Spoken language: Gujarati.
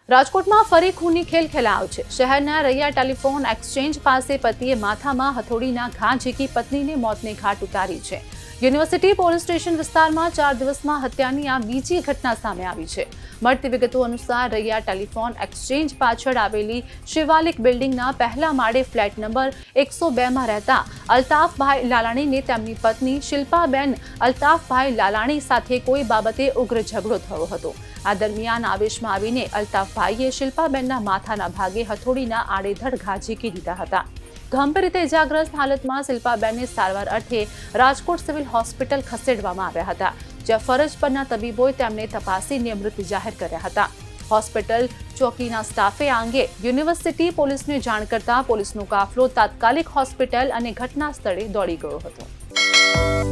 રાજકોટમાં ફરી ખૂની ખેલ ખેલાયો છે। શહેરના રૈયા ટેલિફોન એક્સચેન્જ પાસે પતિએ માથામાં હથોડીના ઘા ઝીકી પત્નીને મોતને ઘાટ ઉતારી છે। યુનિવર્સિટી પોલીસ સ્ટેશન વિસ્તારમાં 4 દિવસમાં હત્યાની આ બીજી ઘટના સામે આવી છે। મળતી વિગતો અનુસાર રૈયા ટેલિફોન એક્સચેન્જ પાછળ આવેલી શિવાલિક બિલ્ડિંગના પહેલા માળે ફ્લેટ નંબર 102માં રહેતા અલ્તાફભાઈ લાલાણીને તેમની પત્ની શિલ્પાબેન અલ્તાફભાઈ લાલાણી સાથે કોઈ બાબતે ઉગ્ર ઝઘડો થયો હતો। આ દરમિયાન આવેશમાં આવીને અલ્તાફભાઈએ શિલ્પાબેનના માથાના ભાગે હથોડીના આડેધડ ઘા ઝીકી દીધા હતા। ગંભીર રીતે ઇજાગ્રસ્ત હાલતમાં શિલ્પાબેનને સારવાર અર્થે રાજકોટ સિવિલ હોસ્પિટલ ખસેડવામાં આવ્યા હતા, જ્યાં ફરજ પરના તબીબોએ તેમને તપાસીને મૃત જાહેર કર્યા હતા। હોસ્પિટલ ચોકીના સ્ટાફે આ અંગે યુનિવર્સિટી પોલીસને જાણ કરતા પોલીસનો કાફલો તાત્કાલિક હોસ્પિટલ અને ઘટના સ્થળે દોડી ગયો હતો।